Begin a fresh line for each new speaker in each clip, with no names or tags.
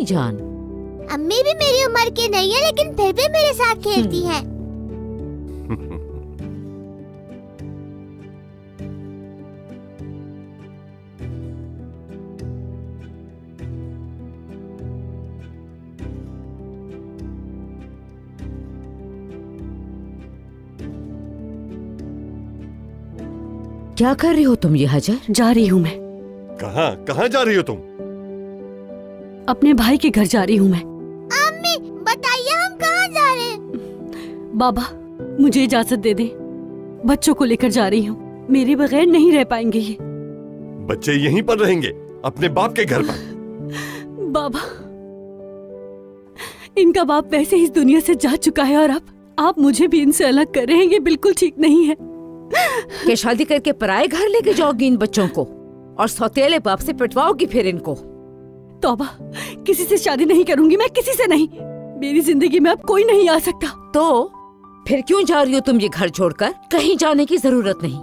जान?
अम्मी भी मेरी उम्र की नहीं है, लेकिन फिर भी मेरे साथ खेलती हैं।
क्या कर रही हो तुम ये हजर?
जा रही हूँ मैं।
कहाँ जा रही हो तुम?
अपने भाई के घर जा रही हूँ मैं।
अम्मी बताइए हम कहाँ जा रहे हैं?
बाबा मुझे इजाजत दे दे, बच्चों को लेकर जा रही हूँ। मेरे बगैर नहीं रह पाएंगे ये।
बच्चे यहीं पर रहेंगे अपने बाप के घर पर।
बाबा इनका बाप वैसे ही इस दुनिया से जा चुका है और अब आप मुझे भी इनसे अलग कर रहे हैं, ये बिल्कुल ठीक नहीं है।
क्या शादी करके पराए घर लेके जाओगी इन बच्चों को और सौतेले बाप से पिटवाओगी फिर इनको?
तौबा, किसी से शादी नहीं करूंगी मैं, किसी से नहीं। मेरी जिंदगी में अब कोई नहीं आ सकता।
तो फिर क्यों जा रही हो तुम ये घर छोड़कर? कहीं जाने की जरूरत नहीं,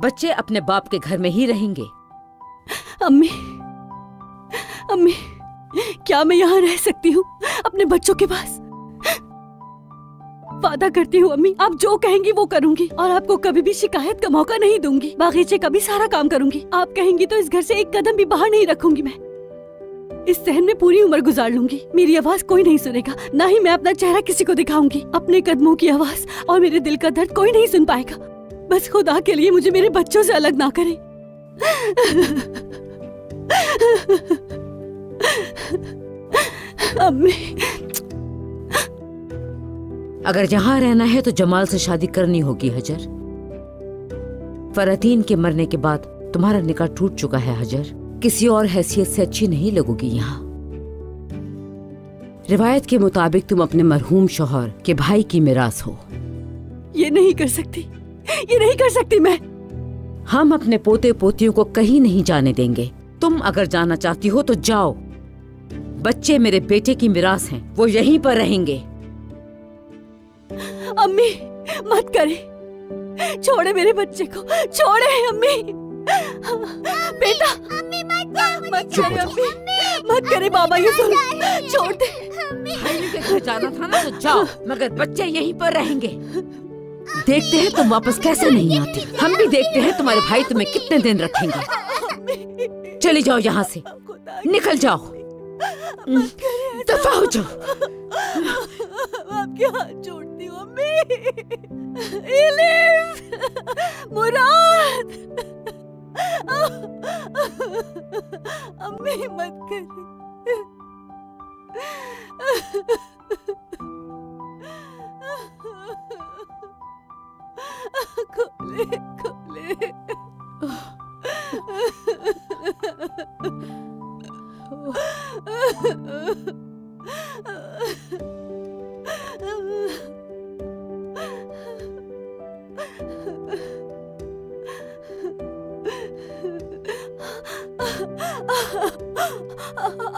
बच्चे अपने बाप के घर में ही रहेंगे।
अम्मी अम्मी क्या मैं यहाँ रह सकती हूँ अपने बच्चों के पास? वादा करती हूँ अम्मी, आप जो कहेंगी वो करूंगी और आपको कभी भी शिकायत का मौका नहीं दूंगी। बागीचे का भी सारा काम करूंगी। आप कहेंगी तो इस घर से एक कदम भी बाहर नहीं रखूंगी मैं। इस सहन में पूरी उम्र गुजार लूंगी। मेरी आवाज कोई नहीं सुनेगा, ना ही मैं अपना चेहरा किसी को दिखाऊंगी। अपने कदमों की आवाज और मेरे दिल का दर्द कोई नहीं सुन पाएगा। बस खुदा के लिए मुझे मेरे बच्चों से अलग ना करें। अम्मी
अगर यहाँ रहना है तो जमाल से शादी करनी होगी हजर। फरहतीन के मरने के बाद तुम्हारा निकाह टूट चुका है हजर। किसी और हैसियत से अच्छी नहीं लगोगी यहाँ। रिवायत के मुताबिक तुम अपने मरहूम शौहर के भाई की मिरास हो।
ये नहीं कर सकती, ये नहीं कर सकती मैं।
हम अपने पोते पोतियों को कहीं नहीं जाने देंगे। तुम अगर जाना चाहती हो तो जाओ। बच्चे मेरे बेटे की मिरास हैं, वो यहीं पर रहेंगे।
अम्मी मत करे, छोड़े मेरे बच्चे को, छोड़े अम्मी। बेटा मत करे अम्मी, मत करे बाबा, ये सुन, छोड़ दे।
भाई के घर जाना था ना तो जाओ, मगर बच्चे यहीं पर रहेंगे। देखते हैं तुम वापस कैसे नहीं आती। हम भी देखते हैं तुम्हारे भाई तुम्हें कितने दिन रखेंगे। चली जाओ यहाँ से, निकल जाओ, दफा हो जाओ।
आपके हाथ जोड़ती हूँ अम्मी। इलिफ, मुराद, अम्मी मत करे। खोले खोले।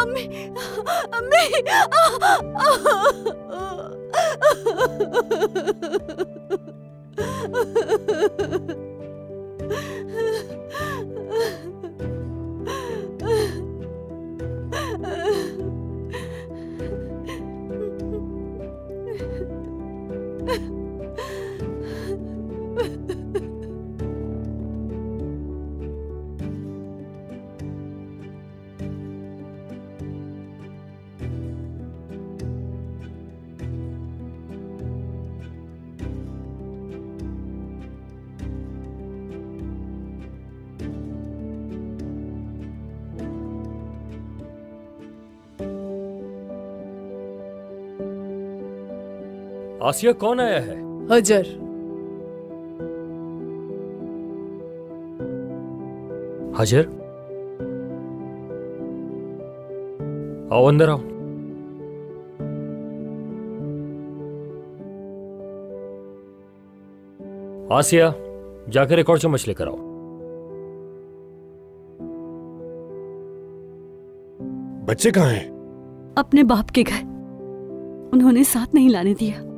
अम्मी अम्मी।
आसिया, कौन आया है?
हजर।
हजर, आओ अंदर आओ। आसिया, जाकर एक और चम्मच लेकर आओ।
बच्चे कहाँ हैं?
अपने बाप के घर, उन्होंने साथ नहीं लाने दिया।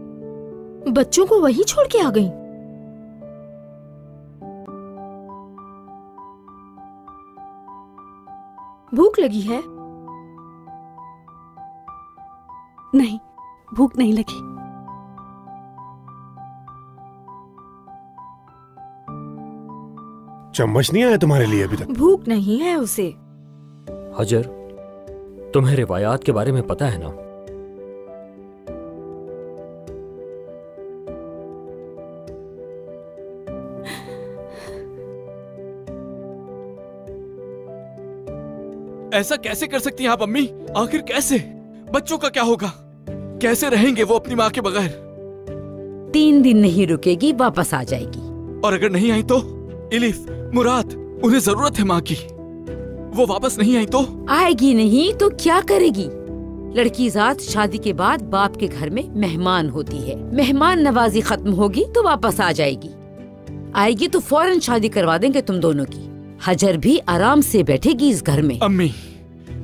बच्चों को वहीं छोड़ के आ गई? भूख लगी है?
नहीं, भूख नहीं लगी।
चम्मच नहीं आया तुम्हारे लिए अभी तक?
भूख नहीं है उसे।
हजर, तुम्हें रिवायात के बारे में पता है ना?
ऐसा कैसे कर सकती हैं आप अम्मी? आखिर कैसे? बच्चों का क्या होगा? कैसे रहेंगे वो अपनी माँ के बगैर?
3 दिन नहीं रुकेगी, वापस आ जाएगी।
और अगर नहीं आई तो? इलिफ, मुराद, उन्हें जरूरत है माँ की। वो वापस नहीं आई तो?
आएगी नहीं तो क्या करेगी? लड़की जात शादी के बाद बाप के घर में मेहमान होती है। मेहमान नवाजी खत्म होगी तो वापस आ जाएगी। आएगी तो फौरन शादी करवा देंगे तुम दोनों की। हजर भी आराम से बैठेगी इस घर में।
अम्मी,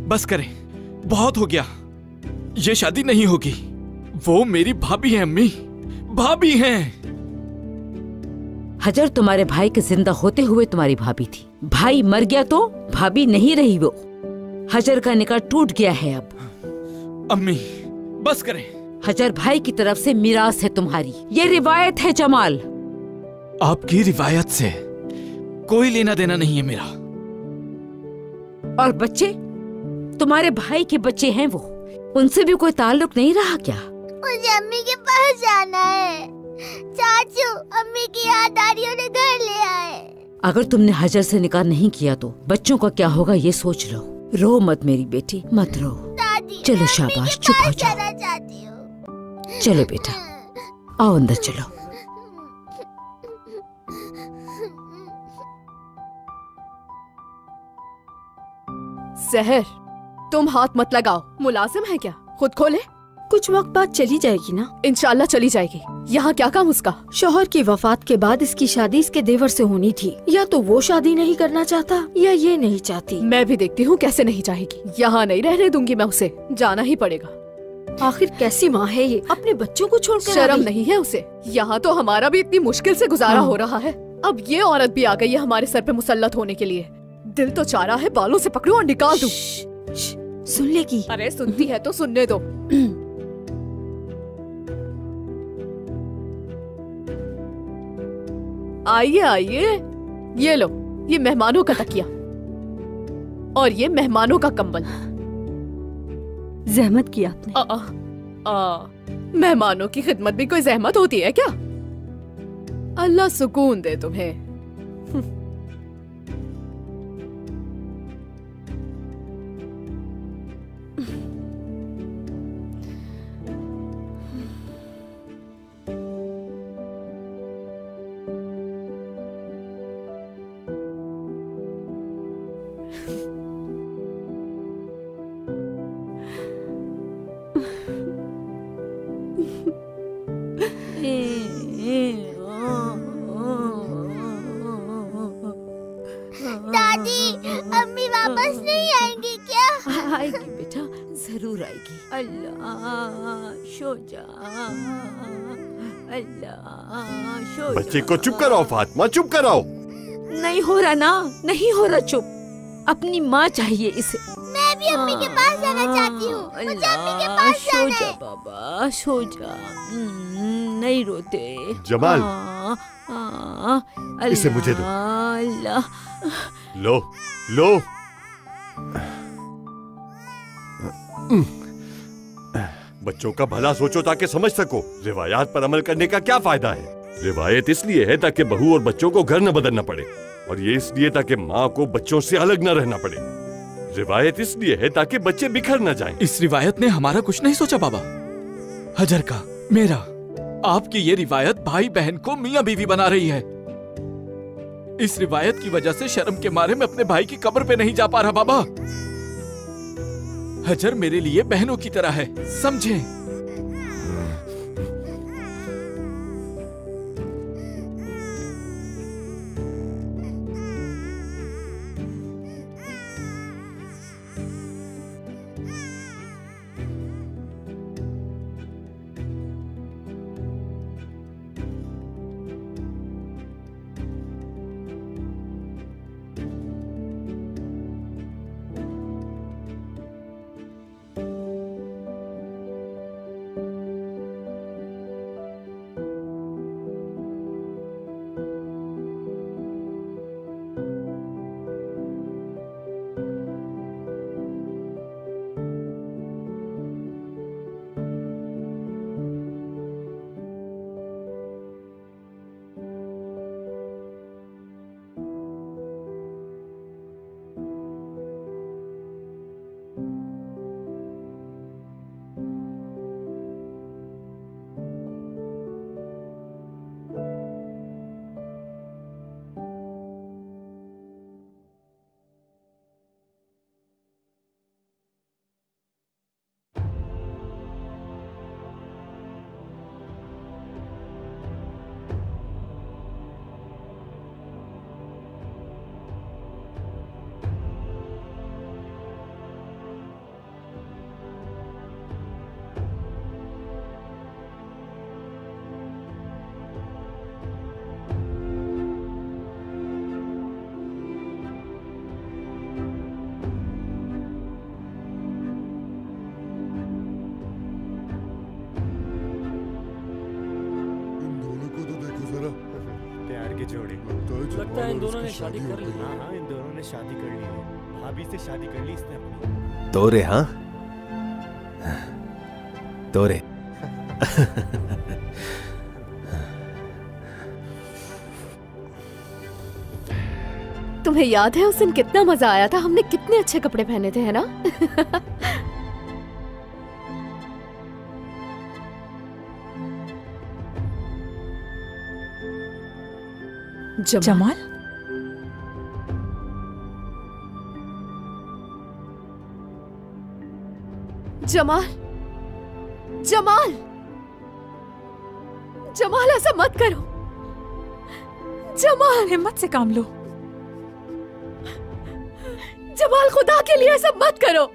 बस करें, बहुत हो गया। ये शादी नहीं होगी। वो मेरी भाभी है अम्मी, भाभी हैं।
हजर तुम्हारे भाई के जिंदा होते हुए तुम्हारी भाभी थी। भाई मर गया तो भाभी नहीं रही वो। हजर का निकाह टूट गया है अब।
अम्मी, बस करें।
हजर भाई की तरफ से मिरास है तुम्हारी। ये रिवायत है जमाल।
आपकी रिवायत से कोई लेना देना नहीं है मेरा।
और बच्चे, तुम्हारे भाई के बच्चे हैं वो, उनसे भी कोई ताल्लुक नहीं रहा क्या?
मुझे अम्मी के पास जाना है। चाचू, अम्मी की याद आ रही है, उन्हें घर ले आए।
अगर तुमने हजर से निकाह नहीं किया तो बच्चों का क्या होगा ये सोच लो। रो मत मेरी बेटी, मत रो।
दादी,
चलो
मैं
शाबाश,
अम्मी के
चुप हो
पास
जाओ।
जाना चाहती हूँ।
चलो बेटा, आओ अंदर चलो।
सहर, तुम हाथ मत लगाओ। मुलाजिम है क्या? खुद खोले। कुछ वक्त बाद चली जाएगी ना? इंशाल्लाह चली जाएगी। यहाँ क्या काम उसका? शौहर की वफात के बाद इसकी शादी इसके देवर से होनी थी। या तो वो शादी नहीं करना चाहता या ये नहीं चाहती। मैं भी देखती हूँ कैसे नहीं चाहेगी। यहाँ नहीं रहने दूंगी मैं उसे, जाना ही पड़ेगा। आखिर कैसी माँ है ये, अपने बच्चों को छोड़कर? शर्म नहीं है उसे? यहाँ तो हमारा भी इतनी मुश्किल से गुजारा हो रहा है, अब ये औरत भी आ गई है हमारे सर पे मुसल्लत होने के लिए। दिल तो चाह रहा है बालों से पकड़ूं और निकाल दूं। सुन लेगी। अरे सुनती है तो सुनने दो। आइए आइए, ये लो, ये मेहमानों का तकिया और ये मेहमानों का कंबल।
जहमत की आपने।
मेहमानों की खिदमत भी कोई जहमत होती है क्या? अल्लाह सुकून दे तुम्हें।
दादी, अम्मी वापस नहीं आएंगी क्या?
आएगी बेटा, जरूर आएगी। अल्लाह सो जा, अल्लाह सो जा।
बच्चे को चुप कराओ फातिमा, चुप कराओ।
नहीं हो रहा ना, नहीं हो रहा चुप। अपनी माँ चाहिए इसे।
मैं भी अम्मी के पास जाना चाहती हूँ। मुझे अम्मी के पास
सो
जाना
जा
है।
बाबा, सो जा। नहीं रोते।
जमाल, इसे मुझे दो।
अल्लाह,
लो लो। बच्चों का भला सोचो ताकि समझ सको। रिवायात पर अमल करने का क्या फायदा है? रिवायत इसलिए है ताकि बहू और बच्चों को घर न बदलना पड़े, और ये इसलिए ताकि माँ को बच्चों से अलग न रहना पड़े। रिवायत इसलिए है ताकि बच्चे बिखर न जाएं।
इस रिवायत ने हमारा कुछ नहीं सोचा बाबा। हजर का, मेरा, आपकी ये रिवायत भाई बहन को मियाँ बीवी बना रही है। इस रिवायत की वजह से शर्म के मारे मैं अपने भाई की कब्र पे नहीं जा पा रहा बाबा। हजर मेरे लिए बहनों की तरह है, समझें?
जोड़े।
लगता है इन दोनों ने शादी कर ली।
हाँ हाँ, इन दोनों ने शादी कर ली है। भाभी से शादी कर ली इसने अपनी।
तोरे हाँ तोरे।
तुम्हें याद है उस दिन कितना मजा आया था? हमने कितने अच्छे कपड़े पहने थे, है ना?
जमाल,
जमाल, जमाल, जमाल ऐसा मत करो। जमाल,
हिम्मत से काम लो।
जमाल, खुदा के लिए ऐसा मत करो।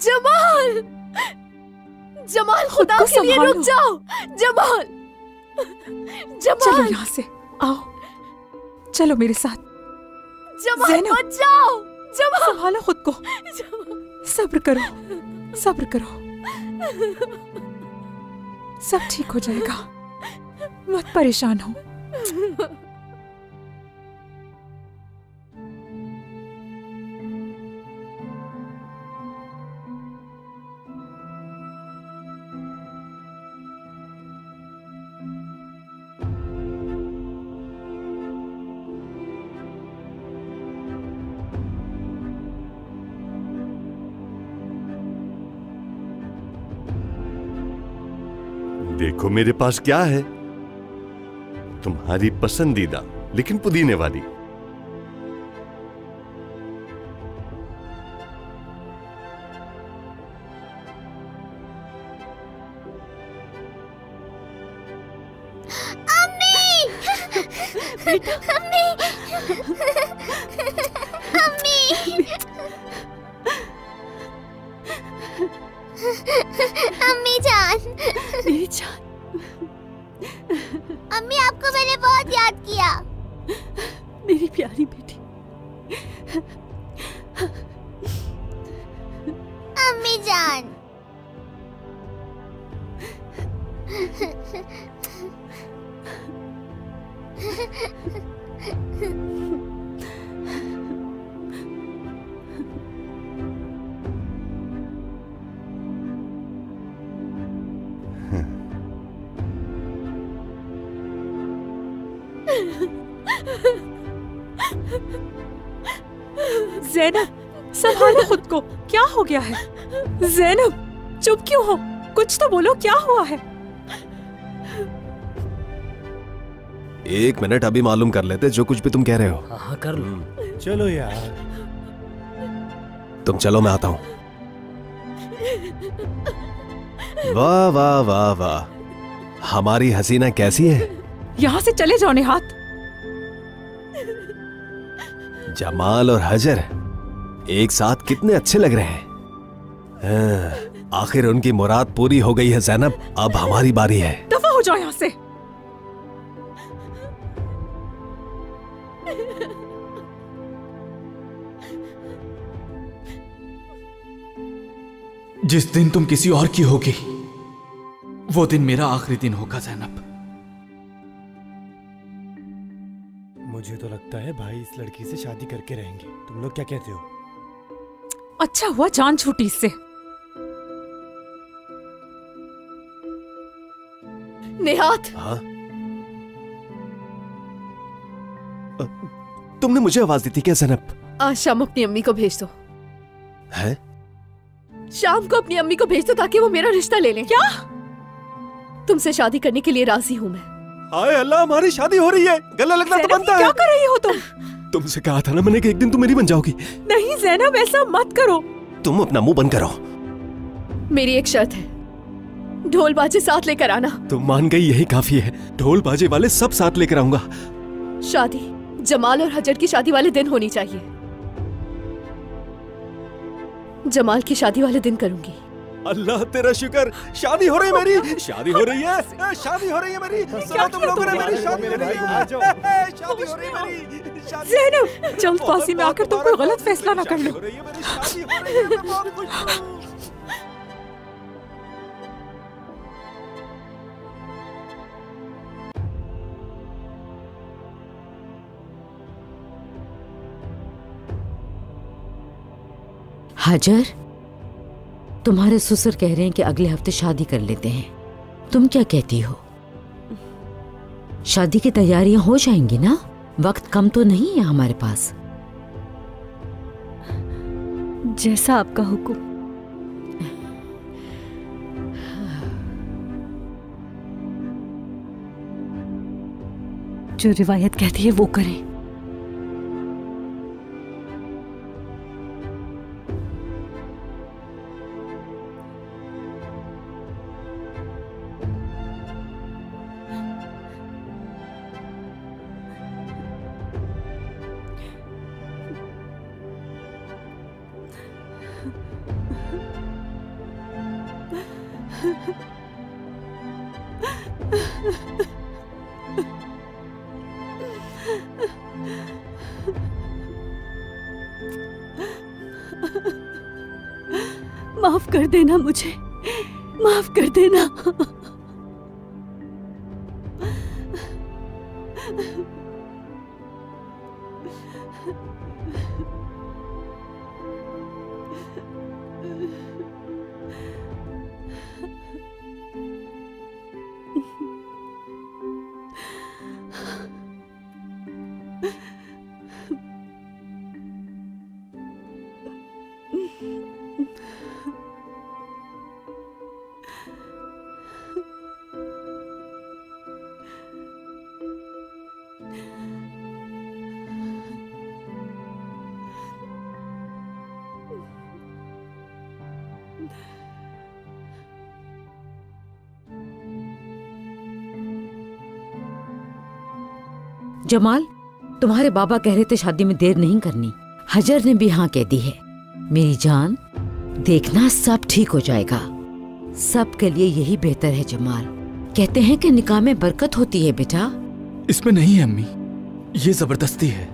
जमाल, जमाल, खुदा के लिए रुक जाओ। जमाल,
चलो
जमाल,
यहाँ से आओ, चलो मेरे साथ।
जमाल मत जाओ। जमाल,
संभालो खुद को, सब्र करो, सब्र करो, सब ठीक हो जाएगा, मत परेशान हो।
देखो मेरे पास क्या है, तुम्हारी पसंदीदा लेकिन पुदीने वाली।
अम्मी जान,
मेरी जान।
अम्मी आपको मैंने बहुत याद किया।
मेरी प्यारी बेटी।
अम्मी जान।
ज़ैनब, संभालो खुद को, क्या हो गया है? ज़ैनब, चुप क्यों हो? कुछ तो बोलो, क्या हुआ है?
एक मिनट, अभी मालूम कर लेते जो कुछ भी तुम कह रहे हो।
हाँ कर लो।
चलो यार।
तुम चलो, मैं आता हूं। वाह वाह वाह वाह, हमारी हसीना कैसी है?
यहाँ से चले जाओ निहात।
जमाल और हजर एक साथ कितने अच्छे लग रहे हैं। आखिर उनकी मुराद पूरी हो गई है ज़ैनब, अब हमारी बारी है।
दफा हो जाओ यहाँ से।
जिस दिन तुम किसी और की होगी वो दिन मेरा आखिरी दिन होगा ज़ैनब।
मुझे तो लगता है भाई इस लड़की से शादी करके रहेंगे। तुम लोग क्या कहते हो?
अच्छा हुआ जान छूटी इससे।
निहात,
हाँ? तुमने मुझे आवाज दी थी क्या ज़ैनब?
आज शाम अपनी अम्मी को भेज दो।
है?
शाम को अपनी अम्मी को भेज दो ताकि वो मेरा रिश्ता ले लें। क्या? तुमसे शादी करने के लिए राजी हूँ मैं।
हाय अल्लाह, हमारी शादी हो रही है। गला लगना तो बनता है।
क्या कर रही हो तुम?
तुमसे कहा था ना मैंने कि एक दिन तुम मेरी बन जाओगी।
नहीं ज़ैनब, ऐसा मत करो।
तुम अपना मुंह बंद करो।
मेरी एक शर्त है, ढोल बाजे साथ लेकर आना।
तुम मान गई, यही काफी है। ढोल बाजे वाले सब साथ लेकर आऊंगा।
शादी जमाल और हजर की शादी वाले दिन होनी चाहिए। जमाल की शादी वाले दिन करूंगी।
अल्लाह तेरा शुक्र, शादी हो रही है मेरी। शादी हो रही है, शादी हो रही है मेरी। सुनो तुम लोगों ने, मेरी शादी हो रही है। शादी हो रही है मेरी।
ज़ैनब, जल्दबाजी में आकर तुम कोई गलत फैसला ना कर लो।
शादी हो रही है, मैं बहुत खुश हूं।
हाजर, तुम्हारे ससुर कह रहे हैं कि अगले हफ्ते शादी कर लेते हैं। तुम क्या कहती हो? शादी की तैयारियां हो जाएंगी ना? वक्त कम तो नहीं है हमारे पास।
जैसा आपका हुक्म। जो रिवायत कहती है वो करें। माफ कर देना मुझे, माफ कर देना।
जमाल, तुम्हारे बाबा कह रहे थे शादी में देर नहीं करनी। हजर ने भी हाँ कह दी है। मेरी जान, देखना सब ठीक हो जाएगा। सबके लिए यही बेहतर है जमाल। कहते हैं कि निकाह में बरकत होती है बेटा।
इसमें नहीं है अम्मी, ये जबरदस्ती है।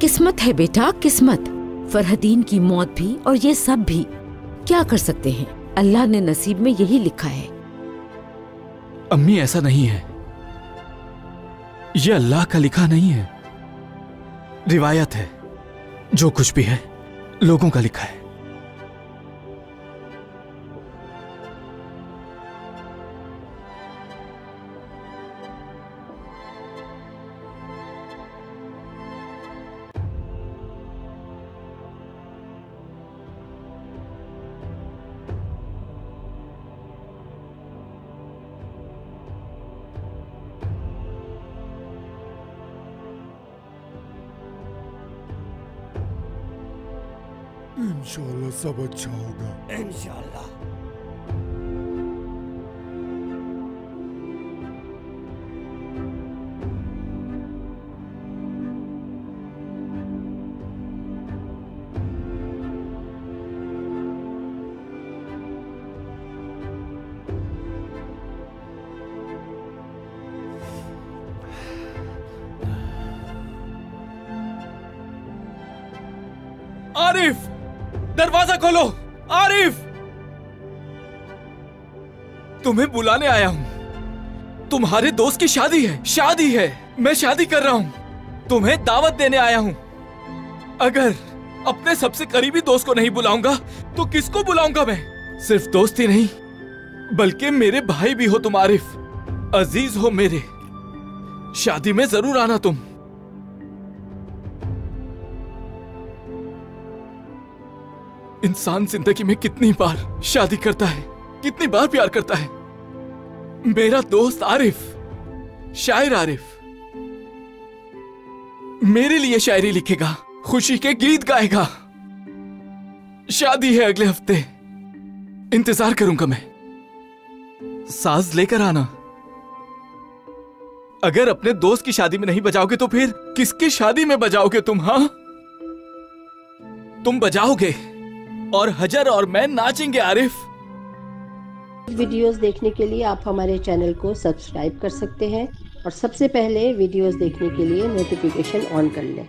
किस्मत है बेटा, किस्मत। फरहदीन की मौत भी और ये सब भी क्या कर सकते हैं? अल्लाह ने नसीब में यही लिखा है।
अम्मी ऐसा नहीं है, ये अल्लाह का लिखा नहीं है, रिवायत है। जो कुछ भी है लोगों का लिखा है।
इंशाल्लाह सब अच्छा होगा।
इंशाल्लाह।
आरिफ, दरवाजा खोलो। आरिफ, तुम्हें बुलाने आया हूं। तुम्हारे दोस्त की शादी है, शादी है। मैं शादी कर रहा हूं। तुम्हें दावत देने आया हूं। अगर अपने सबसे करीबी दोस्त को नहीं बुलाऊंगा तो किसको बुलाऊंगा मैं? सिर्फ दोस्त ही नहीं बल्कि मेरे भाई भी हो तुम आरिफ। अजीज हो मेरे। शादी में जरूर आना तुम। इंसान जिंदगी में कितनी बार शादी करता है, कितनी बार प्यार करता है। मेरा दोस्त आरिफ, शायर आरिफ, मेरे लिए शायरी लिखेगा, खुशी के गीत गाएगा। शादी है अगले हफ्ते, इंतजार करूंगा मैं। साज लेकर आना। अगर अपने दोस्त की शादी में नहीं बजाओगे तो फिर किसकी शादी में बजाओगे तुम? हाँ, तुम बजाओगे और हजर और मैं नाचेंगे आरिफ।
वीडियोस देखने के लिए आप हमारे चैनल को सब्सक्राइब कर सकते हैं और सबसे पहले वीडियोस देखने के लिए नोटिफिकेशन ऑन कर लें।